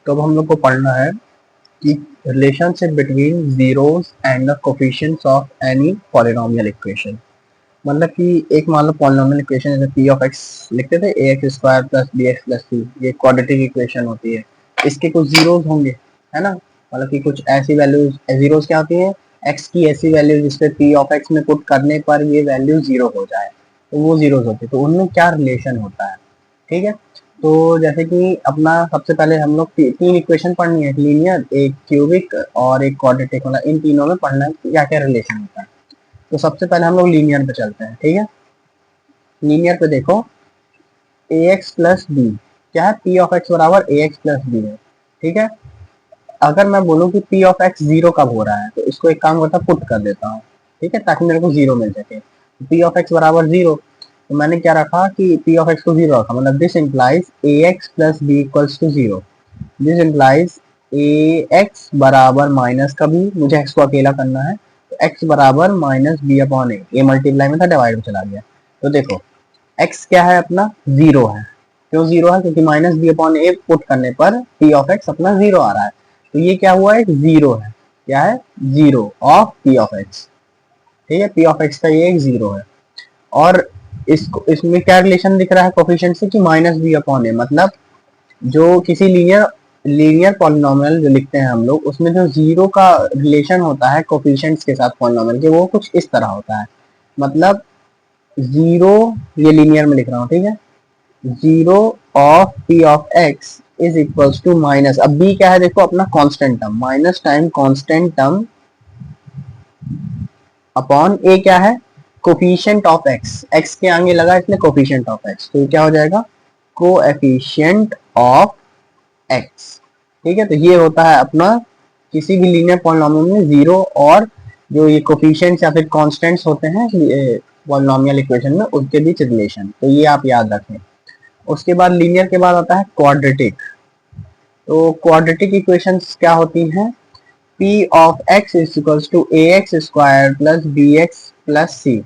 तो अब हम लोग को पढ़ना है कि relationship between zeros and the coefficients of any polynomial equation. मतलब कि एक मान लो पॉलिनोमियल इक्वेशन जैसे पी ऑफ एक्स लिखते थे, A X square plus B X plus C, ये क्वाड्रेटिक इक्वेशन होती है। इसके कुछ जीरोस होंगे, है ना। मतलब कि कुछ ऐसी वैल्यूज, जीरोस क्या होती है, एक्स की ऐसी वैल्यू जिसपे पी ऑफ एक्स में पुट करने पर ये वैल्यू जीरो हो जाए, तो वो जीरोस होती है। तो उनमें क्या रिलेशन होता है, ठीक है। तो जैसे कि अपना सबसे पहले हम लोग तीन इक्वेशन पढ़नी है, एक लीनियर, एक क्यूबिक और एक क्वाड्रेटिक। मतलब इन तीनों में पढ़ना है क्या क्या रिलेशन होता है। तो सबसे पहले हम लोग लीनियर पे चलते हैं, ठीक है। लीनियर पे देखो, ए एक्स प्लस बी क्या है, पी ऑफ एक्स बराबर ए एक्स प्लस बी है, ठीक है। अगर मैं बोलूँ कि पी ऑफ एक्स जीरो कब हो रहा है, तो इसको एक काम करता पुट कर देता हूँ, ठीक है, ताकि मेरे को जीरो मिल सके। पी ऑफ एक्स बराबर जीरो, तो मैंने क्या रखा कि पी ऑफ एक्स को जीरो रखा, मतलब this implies A X plus B equals to zero. This implies A X बराबर माइनस का बी, मुझे एक्स को अकेला करना है, तो एक्स बराबर minus B upon A multiply में था, डिवाइड में चला गया। तो देखो एक्स क्या है अपना, जीरो है। क्यों जीरो है, क्योंकि माइनस बी अपॉन ए पुट करने पर पी ऑफ एक्स अपना जीरो आ रहा है। तो ये क्या हुआ, एक जीरो है। क्या है, zero of P of x, ठीक है। पी ऑफ एक्स का ये एक जीरो है। और इसको इसमें क्या रिलेशन दिख रहा है कोफिशिएंट से, कि माइनस बी अपॉन ए। मतलब जो किसी लीनियर पॉलिनोमियल जो लिखते हैं हम लोग, उसमें जो जीरो का रिलेशन होता है कोफिशिएंट्स के साथ पॉलिनोमियल के, वो कुछ इस तरह होता है। मतलब जीरो, ये लीनियर में लिख रहा हूँ, ठीक है। Zero of P of X is equals to minus, अब बी क्या है देखो अपना constant term, minus time constant term upon A क्या है, कोफिशिएंट ऑफ एक्स। एक्स के आगे लगा इसने कोफिशिएंट ऑफ एक्स, तो क्या हो जाएगा, कोएफिशिएंट ऑफ एक्स, ठीक है। तो ये होता है अपना किसी भी लीनियर पॉलिनोमियल में जीरो और जो ये कोफिशिएंट्स या फिर कांस्टेंट्स होते हैं पॉलिनोमियल इक्वेशन में, उनके बीच रिलेशन। तो ये आप याद रखें। उसके बाद लीनियर के बाद आता है क्वाड्रेटिक। तो क्वाड्रेटिक इक्वेशंस क्या होती हैं, p of x is equals to A X square plus B X plus C.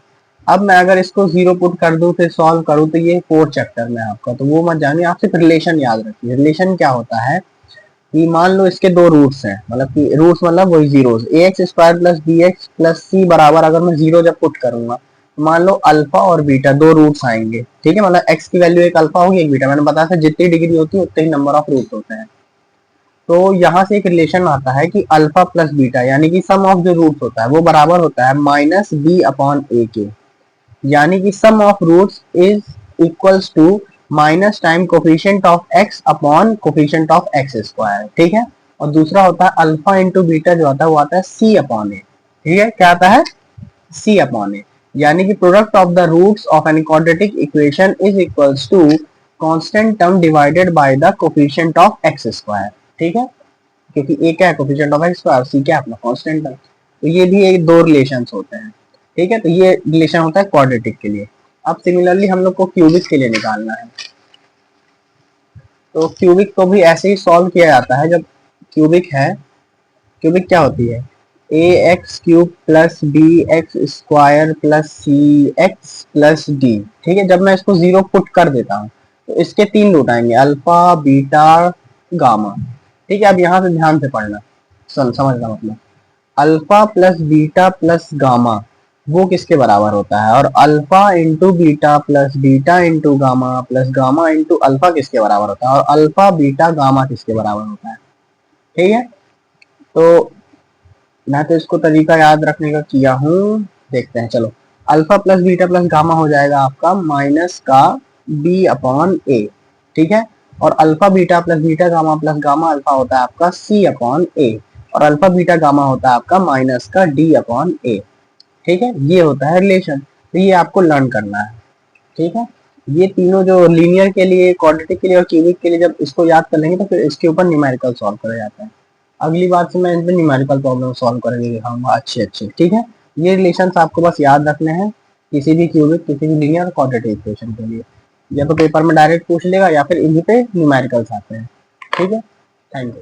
अब मैं अगर इसको जीरो पुट कर दूं फिर सॉल्व करूं, तो ये फोर्थ चैप्टर में आपका, तो वो मत जानिए, आप सिर्फ रिलेशन याद रखिए। रिलेशन क्या होता है कि मान लो इसके दो रूट्स हैं, मतलब कि रूट्स मतलब वही zeros, A X square plus B X plus C बराबर, अगर मैं जीरो जब पुट करूंगा, तो मान लो अल्फा और बीटा दो रूट्स आएंगे, ठीक है। मतलब एक्स की वैल्यू एक अल्फा होगी एक बीटा, मैंने बताया था जितनी डिग्री होती है उतने ही नंबर ऑफ रूट्स होते हैं। तो यहाँ से एक रिलेशन आता है कि अल्फा प्लस बीटा यानी कि सम ऑफ जो रूट्स होता है वो बराबर होता है माइनस बी अपॉन ए के, यानी कि sum of roots is equals to minus time coefficient of X upon coefficient of X square, ठीक है। और दूसरा होता है अल्फा इंटू बीटा, जो आता है वो आता है सी अपॉन ए, ठीक है। क्या आता है, सी अपॉन ए, यानी कि product of the roots of an quadratic equation is equals to constant term divided by the coefficient of X square, ठीक है। क्योंकि ए क्या है, coefficient of X square, C क्या है अपना कांस्टेंट टर्म। तो ये भी एक दो रिलेशंस होते हैं, ठीक है। तो ये रिलेशन होता है क्वाड्रेटिक के लिए। अब सिमिलरली हम लोग को क्यूबिक के लिए निकालना है। तो क्यूबिक को भी ऐसे ही सॉल्व किया जाता है। जब क्यूबिक है, क्यूबिक क्या होती है, A X cube plus B X square plus C X plus D, ठीक है। जब मैं इसको जीरो पुट कर देता हूँ तो इसके तीन रूट आएंगे, अल्फा बीटा गामा, ठीक है। अब यहाँ से ध्यान से पढ़ना, समझना, मतलब alpha plus beta plus gamma वो किसके बराबर होता है, और alpha into beta into gamma plus gamma into alpha किसके बराबर होता है, और अल्फा बीटा गामा किसके बराबर होता है, ठीक है। तो मैं तो इसको तरीका याद रखने का किया हूँ, देखते हैं चलो। Alpha plus beta plus gamma हो जाएगा आपका माइनस का बी अपॉन ए, ठीक है। और alpha beta plus beta gamma plus gamma alpha होता है आपका सी अपॉन ए, और अल्फा बीटा गामा होता है आपका माइनस का डी अपॉन ए, ठीक है। ये होता है रिलेशन, तो ये आपको लर्न करना है, ठीक है। ये तीनों जो लीनियर के लिए, क्वाड्रेटिक के लिए और क्यूबिक के लिए जब इसको याद कर लेंगे तो फिर इसके ऊपर न्यूमेरिकल सॉल्व करा जाता है। अगली बार से मैं इन पे न्यूमेरिकल प्रॉब्लम सॉल्व करके दिखाऊंगा अच्छे अच्छे, ठीक है। ये रिलेशंस आपको बस याद रखने हैं किसी भी क्यूबिक, किसी भी लीनियर और क्वाड्रेटिक इक्वेशन के लिए। या तो पेपर में डायरेक्ट पूछ लेगा या फिर इन्हीं पे न्यूमेरिकल्स आते हैं, ठीक है। Thank you.